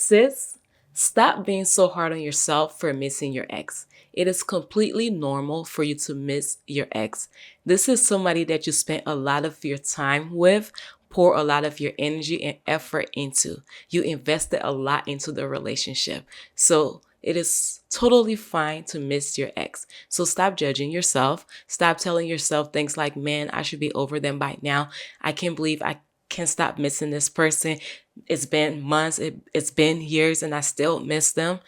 Sis, stop being so hard on yourself for missing your ex. It is completely normal for you to miss your ex. This is somebody that you spent a lot of your time with, pour a lot of your energy and effort into. You invested a lot into the relationship. So it is totally fine to miss your ex. So stop judging yourself. Stop telling yourself things like, man, I should be over them by now. I can't believe I can't stop missing this person. It's been months, it's been years, and I still miss them.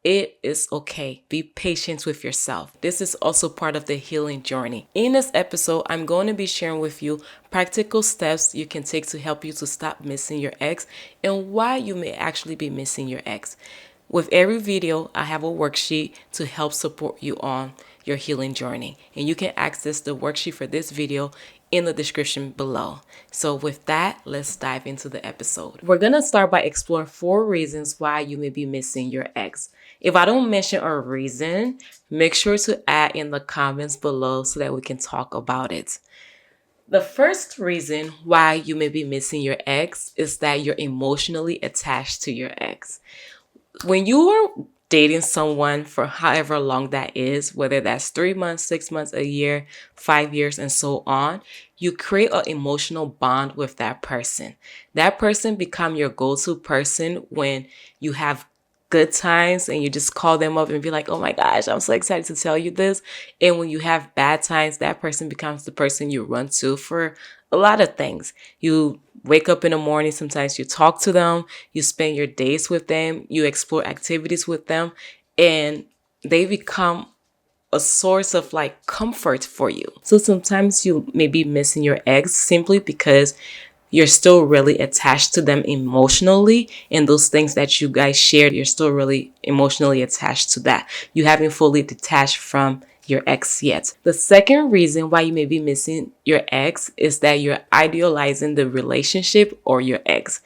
It is okay. Be patient with yourself. This is also part of the healing journey. In this episode, I'm going to be sharing with you practical steps you can take to help you to stop missing your ex and why you may actually be missing your ex. With every video, I have a worksheet to help support you on your healing journey. And you can access the worksheet for this video in the description below. So with that, let's dive into the episode. We're going to start by exploring 4 reasons why you may be missing your ex. If I don't mention a reason, make sure to add in the comments below so that we can talk about it. The first reason why you may be missing your ex is that you're emotionally attached to your ex. When you are dating someone for however long that is, whether that's 3 months, 6 months, a year, 5 years, and so on, you create an emotional bond with that person. That person become your go-to person when you have good times and you just call them up and be like, oh my gosh, I'm so excited to tell you this. And when you have bad times, that person becomes the person you run to for a lot of things. You wake up in the morning, sometimes you talk to them, you spend your days with them, you explore activities with them, and they become a source of like comfort for you. So sometimes you may be missing your ex simply because you're still really attached to them emotionally, and those things that you guys shared, you're still really emotionally attached to that. You haven't fully detached from your ex yet. The second reason why you may be missing your ex is that you're idealizing the relationship or your ex.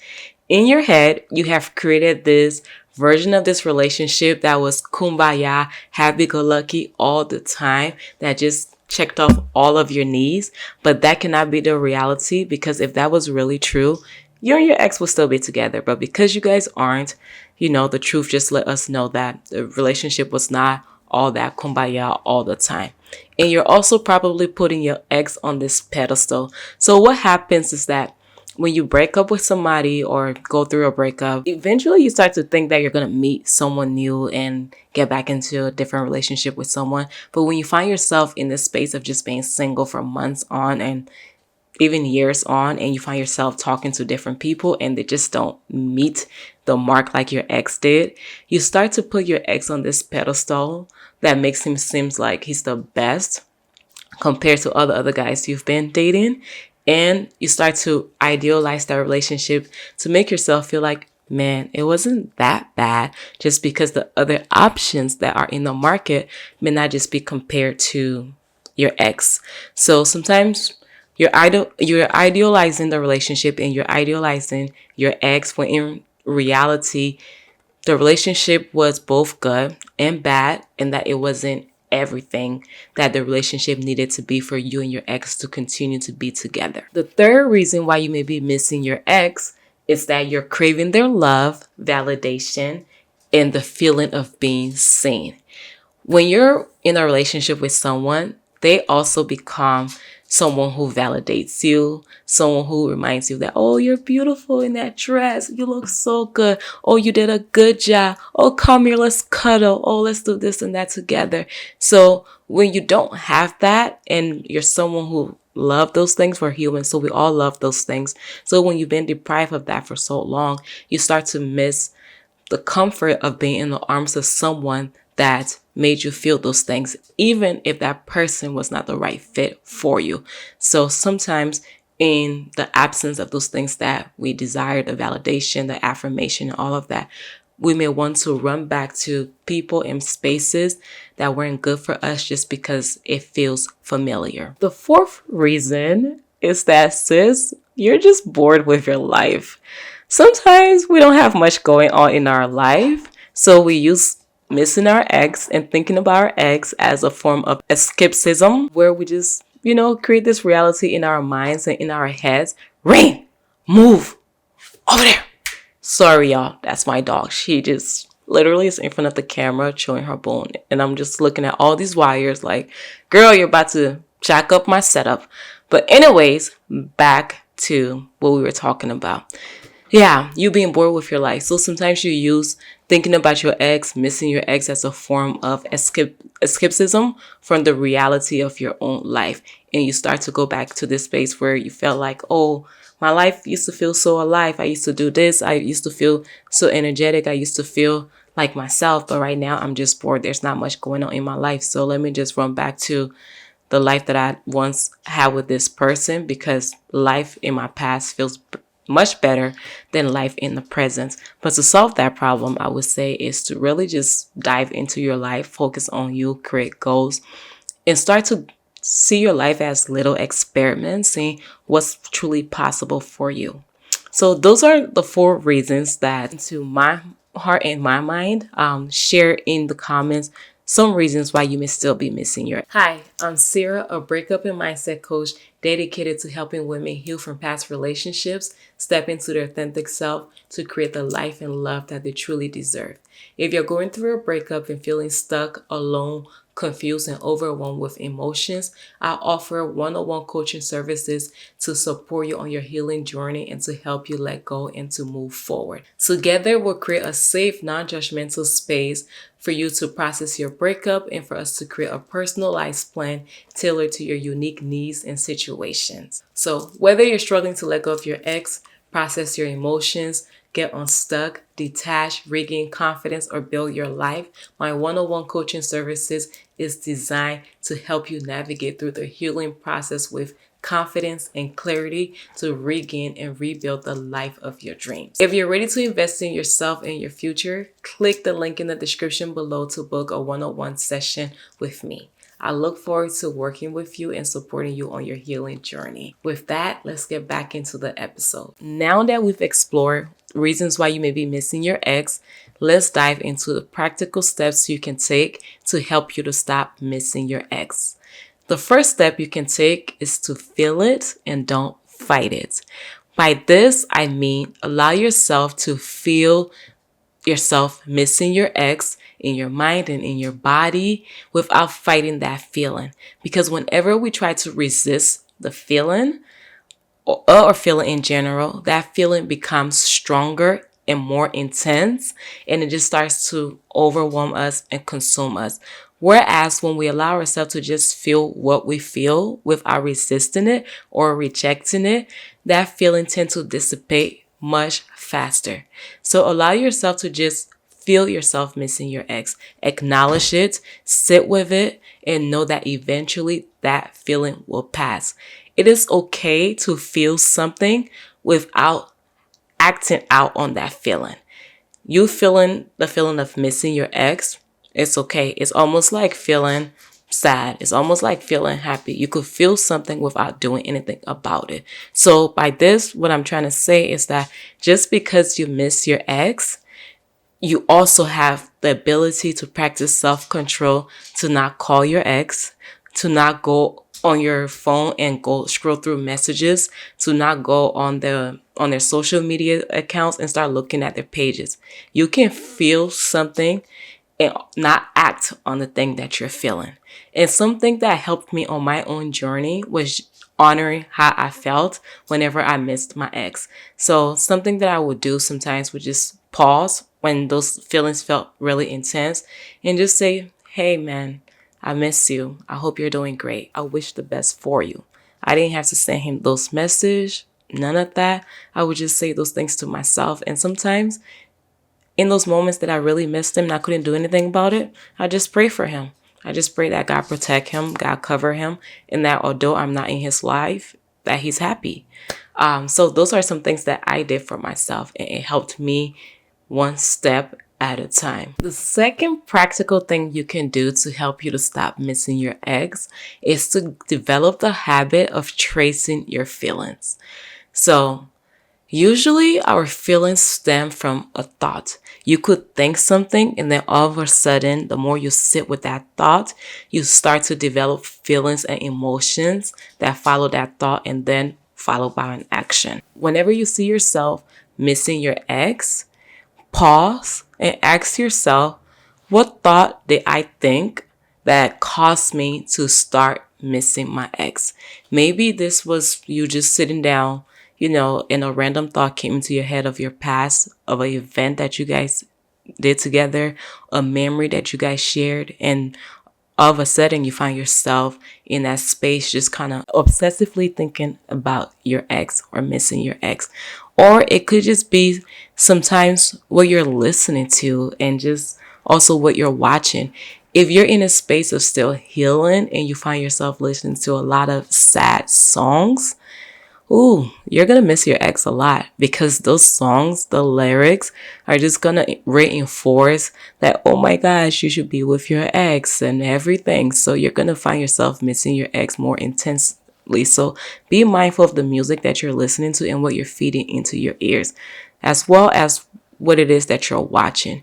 In your head, you have created this version of this relationship that was kumbaya, happy-go-lucky all the time, that just checked off all of your needs. But that cannot be the reality, because if that was really true, you and your ex will still be together. But because you guys aren't, the truth just let us know that the relationship was not all that kumbaya all the time. And you're also probably putting your ex on this pedestal. So what happens is that when you break up with somebody or go through a breakup, eventually you start to think that you're going to meet someone new and get back into a different relationship with someone. But when you find yourself in this space of just being single for months on and even years on, and you find yourself talking to different people and they just don't meet the mark like your ex did, you start to put your ex on this pedestal that makes him seem like he's the best compared to all the other guys you've been dating. And you start to idealize that relationship to make yourself feel like, man, it wasn't that bad, just because the other options that are in the market may not just be compared to your ex. So sometimes you're idealizing the relationship and you're idealizing your ex, when in reality, the relationship was both good and bad, and that it wasn't everything that the relationship needed to be for you and your ex to continue to be together. The third reason why you may be missing your ex is that you're craving their love, validation, and the feeling of being seen. When you're in a relationship with someone, they also become someone who validates you, someone who reminds you that, oh, you're beautiful in that dress. You look so good. Oh, you did a good job. Oh, come here, let's cuddle. Oh, let's do this and that together. So when you don't have that and you're someone who love those things, we're human, so we all love those things. So when you've been deprived of that for so long, you start to miss the comfort of being in the arms of someone that made you feel those things, even if that person was not the right fit for you. So sometimes in the absence of those things that we desire, the validation, the affirmation, all of that, we may want to run back to people and spaces that weren't good for us just because it feels familiar. The fourth reason is that, sis, you're just bored with your life. Sometimes we don't have much going on in our life, so we use missing our ex and thinking about our ex as a form of escapism, where we just, create this reality in our minds and in our heads. Rain, move over there. Sorry, y'all. That's my dog. She just literally is in front of the camera chewing her bone. And I'm just looking at all these wires like, girl, you're about to jack up my setup. But anyways, back to what we were talking about. Yeah, you being bored with your life. So sometimes you use thinking about your ex, missing your ex as a form of escapism from the reality of your own life. And you start to go back to this space where you felt like, oh, my life used to feel so alive. I used to do this. I used to feel so energetic. I used to feel like myself. But right now I'm just bored. There's not much going on in my life. So let me just run back to the life that I once had with this person, because life in my past feels much better than life in the present. But to solve that problem, I would say is to really just dive into your life, focus on you, create goals, and start to see your life as little experiments, seeing what's truly possible for you. So those are the 4 reasons that, to my heart and my mind, share in the comments some reasons why you may still be missing your. Hi, I'm Sarah, a breakup and mindset coach dedicated to helping women heal from past relationships, step into their authentic self to create the life and love that they truly deserve. If you're going through a breakup and feeling stuck, alone, confused, and overwhelmed with emotions, I offer one-on-one coaching services to support you on your healing journey and to help you let go and to move forward. Together, we'll create a safe, non-judgmental space for you to process your breakup and for us to create a personalized plan tailored to your unique needs and situations. So whether you're struggling to let go of your ex, process your emotions, get unstuck, detach, regain confidence, or build your life, my one-on-one coaching services is designed to help you navigate through the healing process with confidence and clarity to regain and rebuild the life of your dreams. If you're ready to invest in yourself and your future, click the link in the description below to book a one-on-one session with me. I look forward to working with you and supporting you on your healing journey. With that, let's get back into the episode. Now that we've explored reasons why you may be missing your ex, let's dive into the practical steps you can take to help you to stop missing your ex. The first step you can take is to feel it and don't fight it. By this, I mean allow yourself to feel yourself missing your ex in your mind and in your body without fighting that feeling. Because whenever we try to resist the feeling or feeling in general, that feeling becomes stronger and more intense, and it just starts to overwhelm us and consume us. Whereas when we allow ourselves to just feel what we feel without resisting it or rejecting it, that feeling tends to dissipate much faster. So allow yourself to just feel yourself missing your ex. Acknowledge it, sit with it, and know that eventually that feeling will pass. It is okay to feel something without acting out on that feeling. You feeling the feeling of missing your ex, it's okay. It's almost like feeling sad. It's almost like feeling happy. You could feel something without doing anything about it. So by this, what I'm trying to say is that just because you miss your ex, you also have the ability to practice self-control, to not call your ex, to not go on your phone and go scroll through messages, to not go on their social media accounts and start looking at their pages. You can feel something and not act on the thing that you're feeling. And something that helped me on my own journey was honoring how I felt whenever I missed my ex. So something that I would do sometimes would just pause when those feelings felt really intense and just say, hey man, I miss you. I hope you're doing great. I wish the best for you. I didn't have to send him those messages, none of that. I would just say those things to myself. And sometimes in those moments that I really missed him and I couldn't do anything about it, I just pray for him. I just pray that God protect him, God cover him, and that although I'm not in his life, that he's happy. So those are some things that I did for myself, and it helped me one step at a time. The second practical thing you can do to help you to stop missing your ex is to develop the habit of tracing your feelings. So usually our feelings stem from a thought. You could think something and then all of a sudden, the more you sit with that thought, you start to develop feelings and emotions that follow that thought and then followed by an action. Whenever you see yourself missing your ex, pause and ask yourself, what thought did I think that caused me to start missing my ex? Maybe this was you just sitting down, and a random thought came into your head of your past, of an event that you guys did together, a memory that you guys shared, and all of a sudden you find yourself in that space just kind of obsessively thinking about your ex or missing your ex. Or it could just be sometimes what you're listening to and just also what you're watching. If you're in a space of still healing and you find yourself listening to a lot of sad songs, ooh, you're gonna miss your ex a lot, because those songs, the lyrics are just gonna reinforce that, oh my gosh, you should be with your ex and everything. So you're gonna find yourself missing your ex more intensely. So be mindful of the music that you're listening to and what you're feeding into your ears, as well as what it is that you're watching.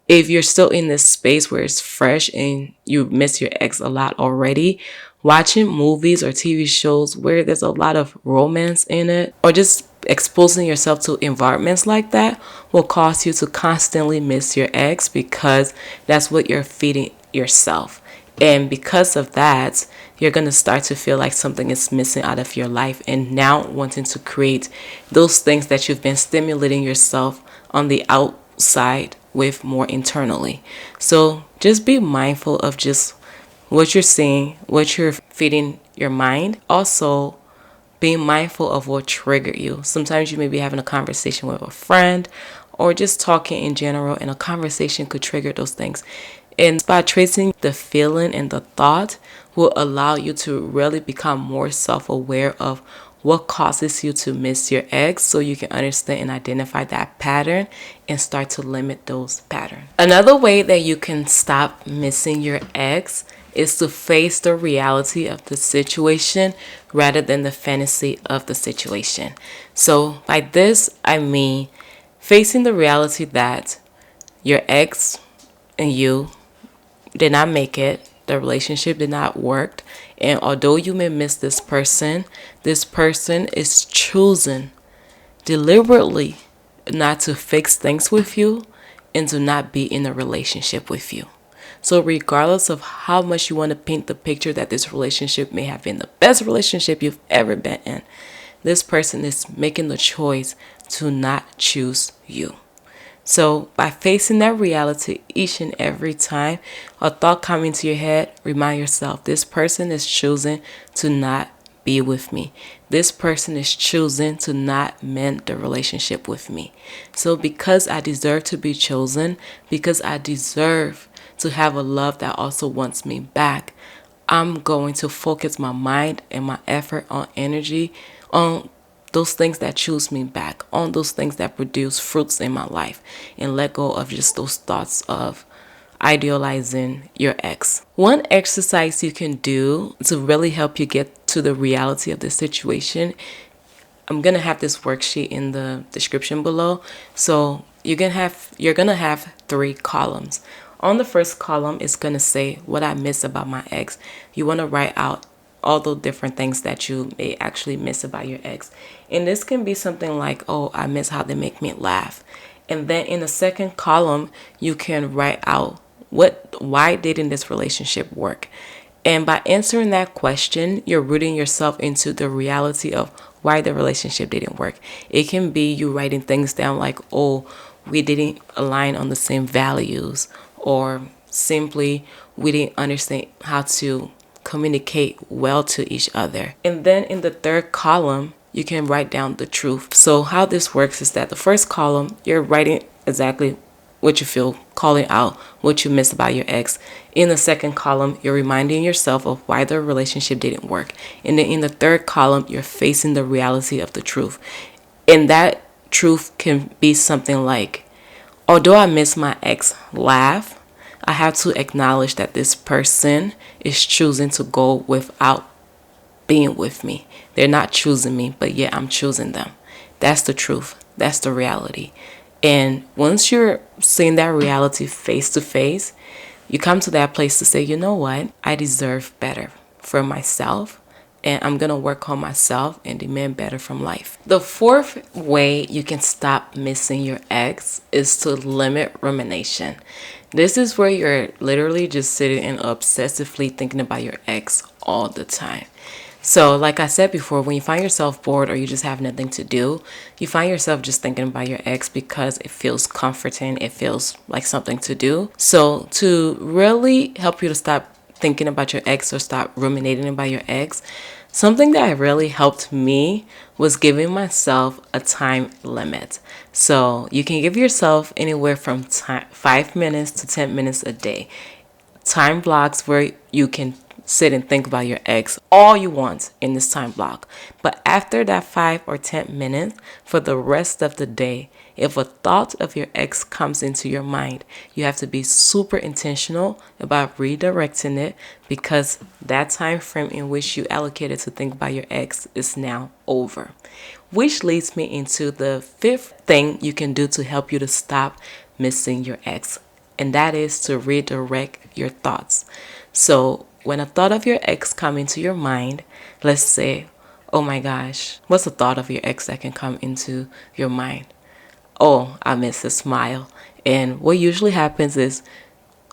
If you're still in this space where it's fresh and you miss your ex a lot already, watching movies or TV shows where there's a lot of romance in it, or just exposing yourself to environments like that, will cause you to constantly miss your ex, because that's what you're feeding yourself. And because of that, you're going to start to feel like something is missing out of your life, and now wanting to create those things that you've been stimulating yourself on the outside with more internally. So just be mindful of just what you're seeing, what you're feeding your mind. Also, being mindful of what triggered you. Sometimes you may be having a conversation with a friend or just talking in general, and a conversation could trigger those things. And by tracing the feeling and the thought will allow you to really become more self-aware of what causes you to miss your ex, so you can understand and identify that pattern and start to limit those patterns. Another way that you can stop missing your ex is to face the reality of the situation rather than the fantasy of the situation. So by this, I mean facing the reality that your ex and you did not make it, the relationship did not work, and although you may miss this person is choosing deliberately not to fix things with you and to not be in a relationship with you. So regardless of how much you want to paint the picture that this relationship may have been the best relationship you've ever been in, this person is making the choice to not choose you. So by facing that reality each and every time a thought comes into your head, remind yourself, this person is choosing to not be with me. This person is choosing to not mend the relationship with me. So because I deserve to be chosen, because I deserve to have a love that also wants me back, I'm going to focus my mind and my effort on energy on those things that choose me back, on those things that produce fruits in my life, and let go of just those thoughts of idealizing your ex. One exercise you can do to really help you get to the reality of the situation, I'm gonna have this worksheet in the description below. So you're gonna have 3 columns. On the first column, it's gonna say what I miss about my ex. You wanna write out all the different things that you may actually miss about your ex. And this can be something like, oh, I miss how they make me laugh. And then in the second column, you can write out why didn't this relationship work? And by answering that question, you're rooting yourself into the reality of why the relationship didn't work. It can be you writing things down like, oh, we didn't align on the same values, or simply we didn't understand how to communicate well to each other. And then in the third column, you can write down the truth. So how this works is that the first column, you're writing exactly what you feel, calling out what you miss about your ex. In the second column, you're reminding yourself of why the relationship didn't work. And then in the third column, you're facing the reality of the truth. And that truth can be something like, although I miss my ex laugh, I have to acknowledge that this person is choosing to go without being with me. They're not choosing me, but yet I'm choosing them. That's the truth. That's the reality. And once you're seeing that reality face to face, you come to that place to say, you know what? I deserve better for myself and I'm gonna work on myself and demand better from life. The fourth way you can stop missing your ex is to limit rumination. This is where you're literally just sitting and obsessively thinking about your ex all the time. So, like I said before, when you find yourself bored or you just have nothing to do, you find yourself just thinking about your ex because it feels comforting, it feels like something to do. So, to really help you to stop thinking about your ex or stop ruminating about your ex, something that really helped me was giving myself a time limit. So, you can give yourself anywhere from 5 minutes to 10 minutes a day. Time blocks where you can sit and think about your ex all you want in this time block. But after that 5 or 10 minutes, for the rest of the day, if a thought of your ex comes into your mind, you have to be super intentional about redirecting it, because that time frame in which you allocated to think about your ex is now over. Which leads me into the fifth thing you can do to help you to stop missing your ex, and that is to redirect your thoughts. So when a thought of your ex come into your mind, let's say, oh my gosh, what's a thought of your ex that can come into your mind? Oh, I miss his smile. And what usually happens is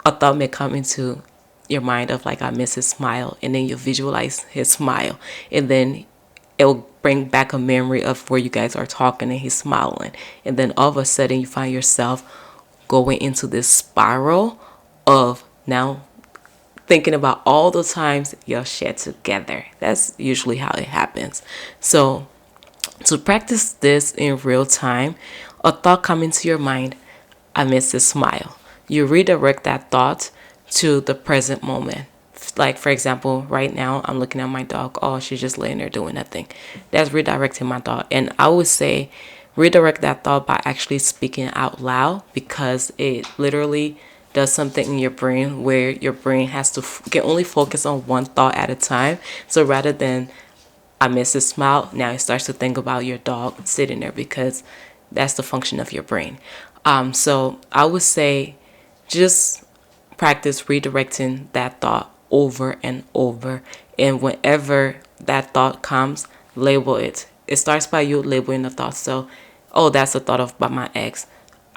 a thought may come into your mind of like, I miss his smile, and then you visualize his smile, and then it'll bring back a memory of where you guys are talking and he's smiling, and then all of a sudden you find yourself going into this spiral of now thinking about all the times y'all shared together. That's usually how it happens. So to practice this in real time, a thought coming to your mind, I miss this smile. You redirect that thought to the present moment. Like, for example, right now I'm looking at my dog. Oh, she's just laying there doing nothing. That's redirecting my thought. And I would say redirect that thought by actually speaking out loud, because it literally does something in your brain where your brain has to can only focus on one thought at a time. So rather than I miss his smile, now it starts to think about your dog sitting there, because that's the function of your brain. So I would say just practice redirecting that thought over and over. And whenever that thought comes, label it. It starts by you labeling the thought. So, oh, that's a thought of by my ex.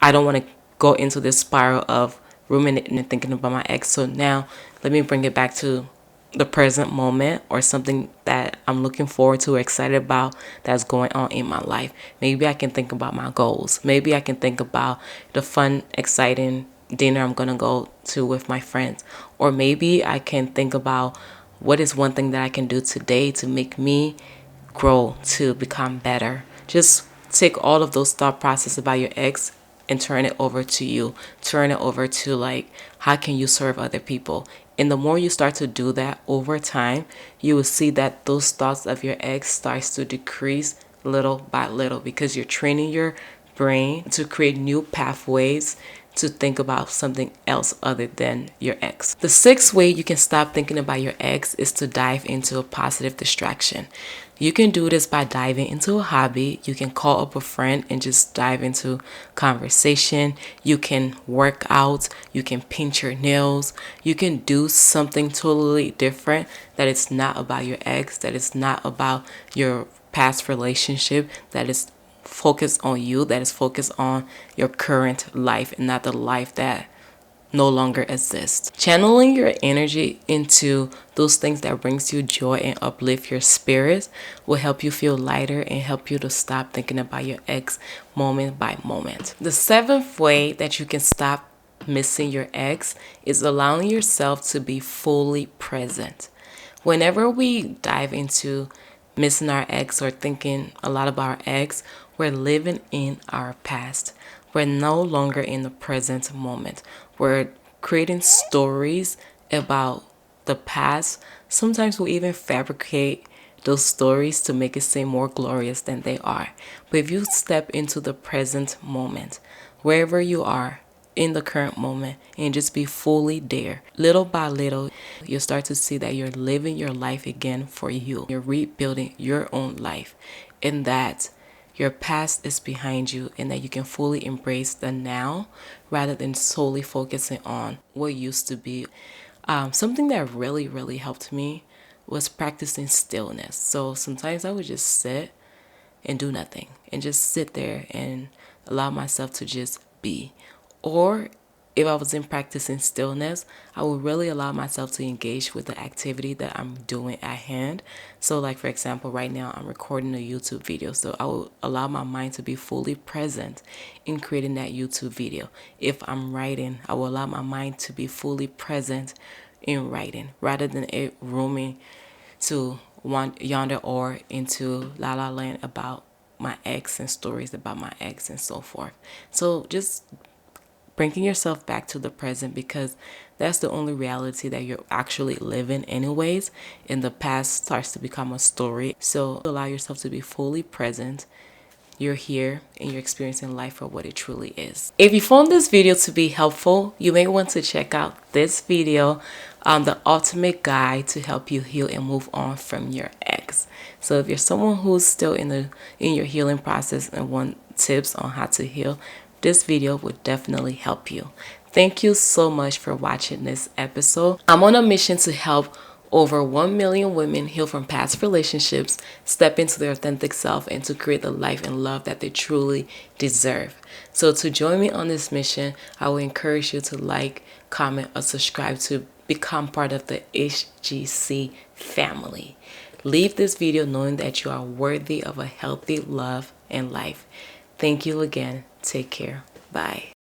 I don't want to go into this spiral of ruminating and thinking about my ex. So now let me bring it back to the present moment, or something that I'm looking forward to or excited about that's going on in my life. Maybe I can think about my goals. Maybe I can think about the fun, exciting dinner I'm going to go to with my friends. Or maybe I can think about what is one thing that I can do today to make me grow, to become better. Just take all of those thought processes about your ex and turn it over to you. Turn it over to like, how can you serve other people? And the more you start to do that over time, you will see that those thoughts of your ex starts to decrease little by little, because you're training your brain to create new pathways to think about something else other than your ex. The sixth way you can stop thinking about your ex is to dive into a positive distraction. You can do this by diving into a hobby. You can call up a friend and just dive into conversation. You can work out. You can paint your nails. You can do something totally different that is not about your ex, that is not about your past relationship, that is focused on you, that is focused on your current life and not the life that no longer exists. Channeling your energy into those things that brings you joy and uplift your spirits will help you feel lighter and help you to stop thinking about your ex moment by moment. The seventh way that you can stop missing your ex is allowing yourself to be fully present. Whenever we dive into missing our ex or thinking a lot about our ex, we're living in our past. We're no longer in the present moment. We're creating stories about the past. Sometimes we even fabricate those stories to make it seem more glorious than they are. But if you step into the present moment, wherever you are, in the current moment, and just be fully there, little by little, you'll start to see that you're living your life again for you. You're rebuilding your own life, and that your past is behind you, and that you can fully embrace the now rather than solely focusing on what used to be. Something that really, really helped me was practicing stillness. So sometimes I would just sit and do nothing and just sit there and allow myself to just be. Or if I was in practicing stillness, I would really allow myself to engage with the activity that I'm doing at hand. So like for example, right now I'm recording a YouTube video. So I will allow my mind to be fully present in creating that YouTube video. If I'm writing, I will allow my mind to be fully present in writing rather than it roaming to one yonder or into la la land about my ex and stories about my ex and so forth. So just bringing yourself back to the present, because that's the only reality that you're actually living anyways, and the past starts to become a story. So allow yourself to be fully present. You're here and you're experiencing life for what it truly is. If you found this video to be helpful, you may want to check out this video on the ultimate guide to help you heal and move on from your ex. So if you're someone who's still in your healing process and want tips on how to heal, this video would definitely help you. Thank you so much for watching this episode. I'm on a mission to help over 1 million women heal from past relationships, step into their authentic self, and to create the life and love that they truly deserve. So to join me on this mission, I will encourage you to like, comment, or subscribe to become part of the HGC family. Leave this video knowing that you are worthy of a healthy love and life. Thank you again. Take care. Bye.